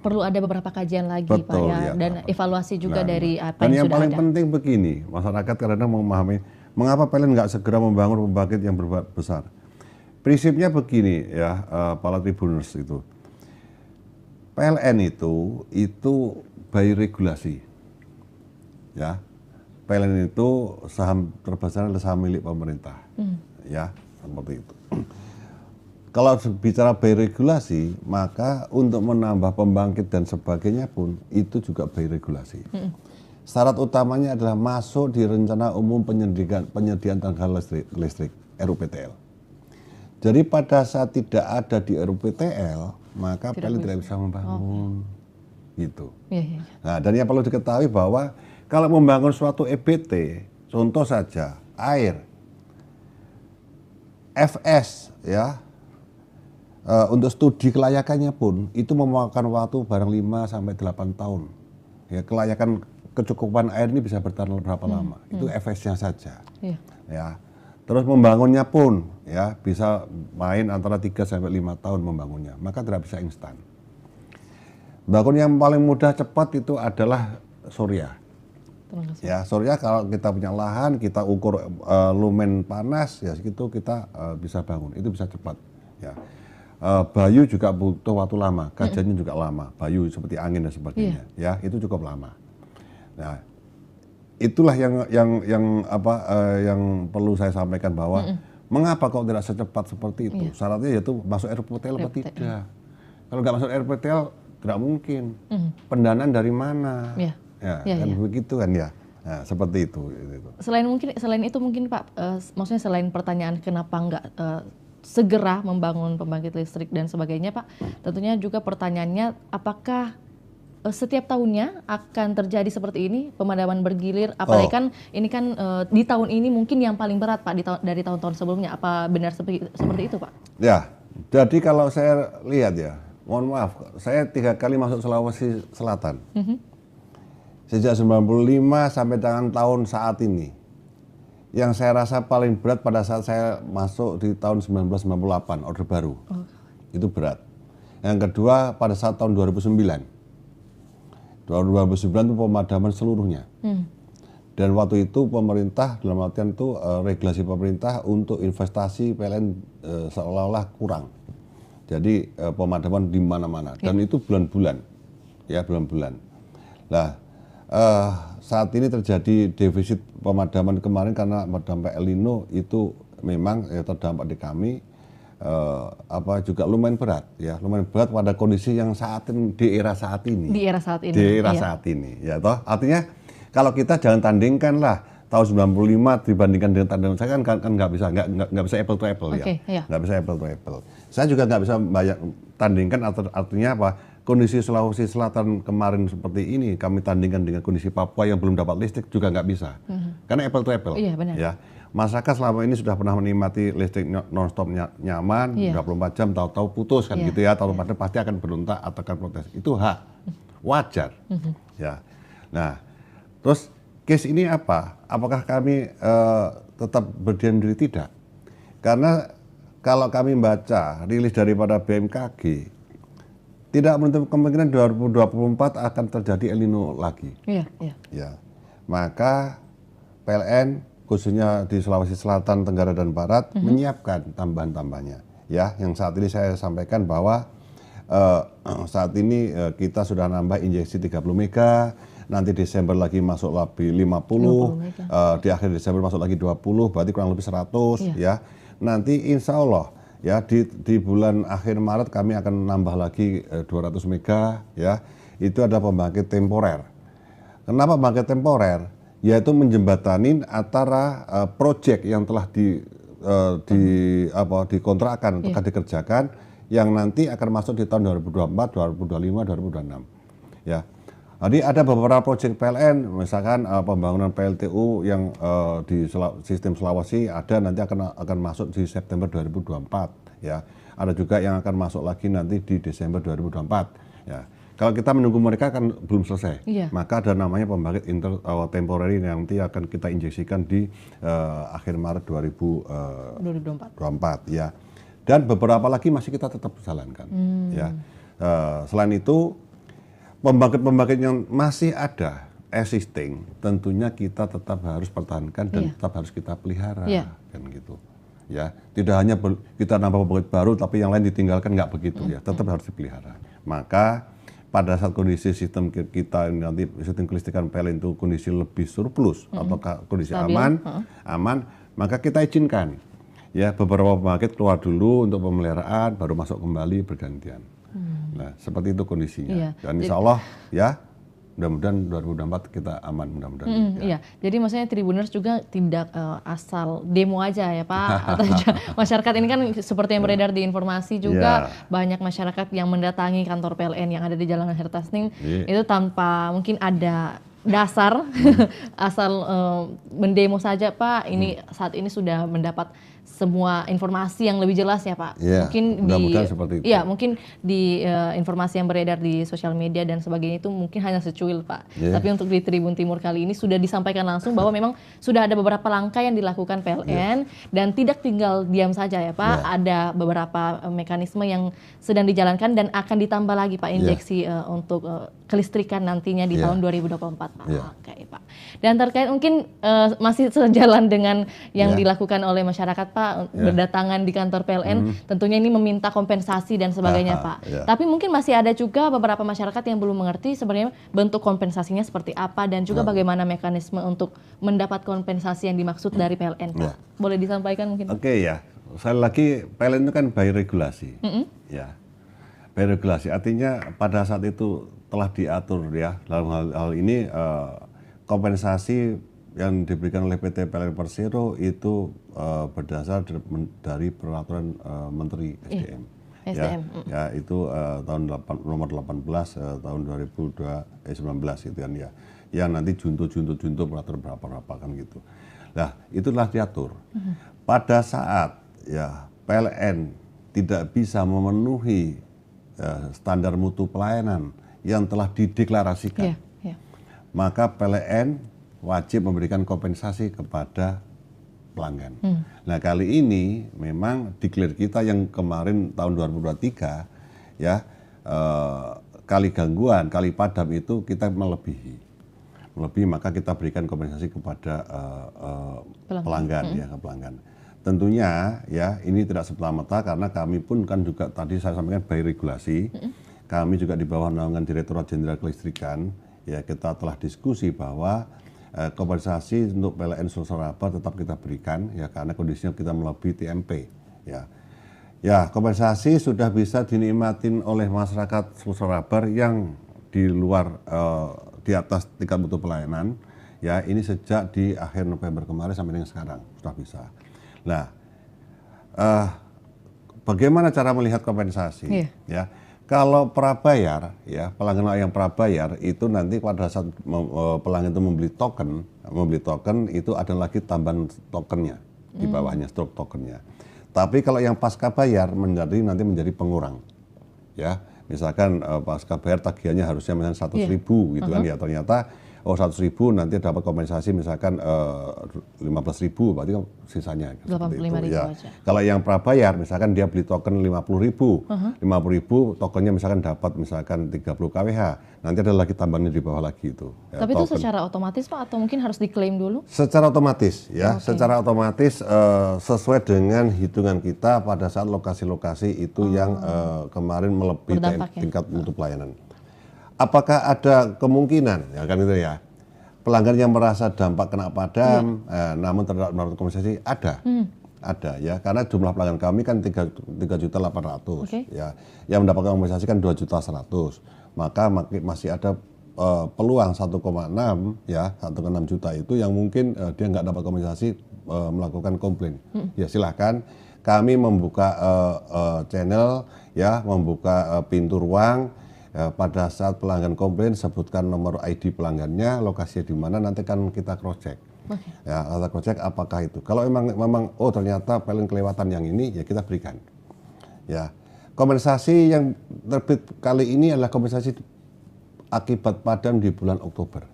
perlu ada beberapa kajian lagi, Pak, Betul, ya, ya. dan evaluasi juga dari apa Dan yang yang sudah paling ada. penting begini, masyarakat kadang memahami mengapa PLN nggak segera membangun pembangkit yang besar. Prinsipnya begini ya, para tribuners itu. PLN itu by regulasi. Ya. PLN itu saham terbesar adalah saham milik pemerintah. Ya, seperti itu. Kalau bicara by regulasi, maka untuk menambah pembangkit dan sebagainya pun itu juga by regulasi. Syarat utamanya adalah masuk di rencana umum penyediaan tenaga listrik RUPTL. Jadi pada saat tidak ada di RUPTL, maka PLN tidak bisa membangun. Gitu. Iya. Nah, dan yang perlu diketahui bahwa kalau membangun suatu EBT, contoh saja air, FS ya, untuk studi kelayakannya pun itu memakan waktu barang 5 sampai 8 tahun. Ya, kelayakan kecukupan air ini bisa bertahan berapa lama? Itu FS-nya saja. Ya. Terus membangunnya pun ya bisa main antara 3 sampai 5 tahun membangunnya. Maka tidak bisa instan. Bangun yang paling mudah cepat itu adalah surya. Ya, surya kalau kita punya lahan, kita ukur lumen panas ya segitu kita bisa bangun. Itu bisa cepat ya. Bayu juga butuh waktu lama, kajiannya juga lama. Bayu seperti angin dan sebagainya, ya itu cukup lama. Nah, itulah yang perlu saya sampaikan bahwa mengapa kok tidak secepat seperti itu? Syaratnya yaitu masuk RUPTL atau tidak. Kalau nggak masuk RUPTL tidak mungkin. Pendanaan dari mana? Kan begitu kan ya. Nah, seperti itu. Selain itu mungkin Pak, maksudnya selain pertanyaan kenapa nggak segera membangun pembangkit listrik dan sebagainya, Pak, tentunya juga pertanyaannya apakah setiap tahunnya akan terjadi seperti ini pemadaman bergilir? Apalagi kan ini kan di tahun ini mungkin yang paling berat, Pak, dari tahun-tahun sebelumnya. Apa benar seperti itu, Pak? Ya, jadi kalau saya lihat ya, mohon maaf, saya 3 kali masuk Sulawesi Selatan. Sejak 95 sampai dengan tahun saat ini. Yang saya rasa paling berat pada saat saya masuk di tahun 1998, Orde Baru. Itu berat. Yang kedua pada saat tahun 2009. 2009 itu pemadaman seluruhnya. Dan waktu itu pemerintah, dalam artian itu regulasi pemerintah untuk investasi PLN seolah-olah kurang. Jadi pemadaman di mana-mana. Dan itu bulan-bulan. Ya, bulan-bulan. Nah, saat ini terjadi defisit pemadaman kemarin karena dampak El Nino itu memang terdampak di kami juga lumayan berat ya, lumayan berat pada kondisi yang saat ini di era saat ini. Di era saat ini. Di era saat ini ya toh. Artinya kalau kita jangan tandingkan lah tahun 95 dibandingkan dengan tahun saya kan nggak bisa apple to apple ya. Nggak bisa apple to apple. Saya juga nggak bisa tandingkan artinya apa? Kondisi Sulawesi Selatan kemarin seperti ini kami tandingkan dengan kondisi Papua yang belum dapat listrik juga nggak bisa, karena apple to apple. Iya, benar. Ya, masyarakat selama ini sudah pernah menikmati listrik nonstop nyaman, 24 jam, tahu-tahu putus kan gitu ya, tahu pada pasti akan berontak atau akan protes. Itu hak, wajar. Ya, nah, terus case ini apa? Apakah kami tetap berdiam diri? Tidak, karena kalau kami baca rilis daripada BMKG. Tidak menutup kemungkinan 2024 akan terjadi El Nino lagi. Ya. Maka PLN khususnya di Sulawesi Selatan, Tenggara dan Barat menyiapkan tambahan-tambahannya. Ya, yang saat ini saya sampaikan bahwa saat ini kita sudah nambah injeksi 30 mega, nanti Desember lagi masuk lagi 50, di akhir Desember masuk lagi 20, berarti kurang lebih 100 ya. Nanti insya Allah ya di bulan akhir Maret kami akan nambah lagi 200 mega ya. Itu ada pembangkit temporer. Kenapa pembangkit temporer? Yaitu menjembatani antara proyek yang telah dikontrakkan untuk dikerjakan yang nanti akan masuk di tahun 2024, 2025, 2026 ya. Jadi ada beberapa proyek PLN, misalkan pembangunan PLTU yang di sistem Sulawesi ada nanti akan masuk di September 2024 ya. Ada juga yang akan masuk lagi nanti di Desember 2024 ya. Kalau kita menunggu mereka kan belum selesai, maka ada namanya pembangkit temporary yang nanti akan kita injeksikan di akhir Maret 2024 ya. Dan beberapa lagi masih kita tetap jalankan ya. Selain itu pembangkit-pembangkit yang masih ada existing, tentunya kita tetap harus pertahankan dan tetap harus kita pelihara, kan gitu. Ya, tidak hanya kita nambah pembangkit baru, tapi yang lain ditinggalkan, nggak begitu ya, tetap harus dipelihara. Maka pada saat kondisi sistem kita nanti sistem kelistrikan PLN itu kondisi lebih surplus atau kondisi aman, maka kita izinkan ya beberapa pembangkit keluar dulu untuk pemeliharaan, baru masuk kembali bergantian. Nah, seperti itu kondisinya. Dan insya Allah ya, mudah-mudahan 2024 kita aman, mudah-mudahan. Iya, jadi maksudnya Tribuners juga tidak asal demo aja ya Pak. Atau masyarakat ini kan seperti yang beredar di informasi juga banyak masyarakat yang mendatangi kantor PLN yang ada di Jalan Hertasning itu tanpa mungkin ada dasar asal mendemo saja Pak. Ini saat ini sudah mendapat semua informasi yang lebih jelas ya Pak. Mungkin mungkin di informasi yang beredar di sosial media dan sebagainya itu mungkin hanya secuil Pak. Tapi untuk di Tribun Timur kali ini sudah disampaikan langsung bahwa memang sudah ada beberapa langkah yang dilakukan PLN dan tidak tinggal diam saja ya Pak. Ada beberapa mekanisme yang sedang dijalankan dan akan ditambah lagi Pak injeksi untuk kelistrikan nantinya di tahun 2024 Pak. Oke Pak. Dan terkait mungkin masih sejalan dengan yang dilakukan oleh masyarakat Pak berdatangan di kantor PLN, tentunya ini meminta kompensasi dan sebagainya Pak. Tapi mungkin masih ada juga beberapa masyarakat yang belum mengerti sebenarnya bentuk kompensasinya seperti apa dan juga bagaimana mekanisme untuk mendapat kompensasi yang dimaksud dari PLN Pak. Boleh disampaikan mungkin? Oke ya, sekali lagi PLN itu kan by regulasi. Ya, by regulasi artinya pada saat itu telah diatur ya dalam hal ini kompensasi yang diberikan oleh PT PLN Persero itu berdasar dari peraturan Menteri SDM. Ya, itu nomor 18 tahun 2019 itu kan ya. Yang nanti junto peraturan berapa kan gitu. Nah, itulah diatur. Pada saat ya PLN tidak bisa memenuhi standar mutu pelayanan yang telah dideklarasikan, maka PLN wajib memberikan kompensasi kepada pelanggan. Nah, kali ini memang declare kita yang kemarin tahun 2023 ya kali gangguan, kali padam itu kita melebihi, maka kita berikan kompensasi kepada pelanggan ya, ke pelanggan. Tentunya ya ini tidak serta-merta karena kami pun kan juga tadi saya sampaikan by regulasi, kami juga di bawah naungan Direktorat Jenderal Kelistrikan ya kita telah diskusi bahwa kompensasi untuk PLN Sulselaba tetap kita berikan ya karena kondisinya kita melebihi TMP ya. Ya, kompensasi sudah bisa dinikmatin oleh masyarakat Sulselaba yang di luar di atas tingkat mutu pelayanan ya ini sejak di akhir November kemarin sampai dengan sekarang sudah bisa. Nah, bagaimana cara melihat kompensasi ya? Kalau prabayar, ya pelanggan yang prabayar itu nanti pada saat pelanggan itu membeli token itu ada lagi tambahan tokennya di bawahnya, stroke tokennya. Tapi kalau yang pasca bayar nanti menjadi pengurang, ya misalkan pasca bayar tagihannya harusnya misalnya 100.000 gitu kan ya ternyata 100.000 nanti dapat kompensasi misalkan 15.000 berarti kan sisanya 85.000 ya. aja. Kalau yang prabayar misalkan dia beli token 50.000, 50.000 tokennya misalkan dapat misalkan 30 kWh, nanti ada lagi tambahannya di bawah lagi itu. Ya, tapi itu secara otomatis Pak atau mungkin harus diklaim dulu? Secara otomatis ya, secara otomatis sesuai dengan hitungan kita pada saat lokasi-lokasi itu yang kemarin melebihi tingkat mutu pelayanan. Apakah ada kemungkinan, ya kan itu ya, pelanggan yang merasa dampak kena padam, namun tidak mendapat kompensasi ada ya, karena jumlah pelanggan kami kan 3.800.000, ya, yang mendapatkan kompensasi kan 2.100.000, maka masih ada peluang 1,6 ya, 1,6 juta itu yang mungkin dia nggak dapat kompensasi melakukan komplain, ya silahkan kami membuka channel ya, membuka pintu ruang. Pada saat pelanggan komplain sebutkan nomor ID pelanggannya, lokasinya di mana, nanti kan kita cross check. Ya, kita cross check apakah itu. Kalau memang oh ternyata PLN kelewatan yang ini ya kita berikan. Ya. Kompensasi yang terbit kali ini adalah kompensasi akibat padam di bulan Oktober.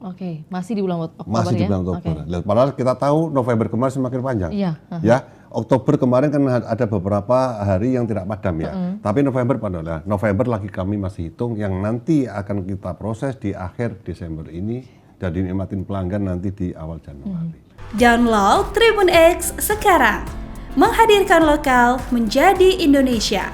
Oke, masih di bulan Oktober masih di bulan Oktober. Padahal kita tahu November kemarin semakin panjang. Ya, Oktober kemarin kan ada beberapa hari yang tidak padam ya. Tapi November padahal November lagi kami masih hitung yang nanti akan kita proses di akhir Desember ini dan dinikmatin pelanggan nanti di awal Januari. Download Tribun X sekarang. Menghadirkan lokal menjadi Indonesia.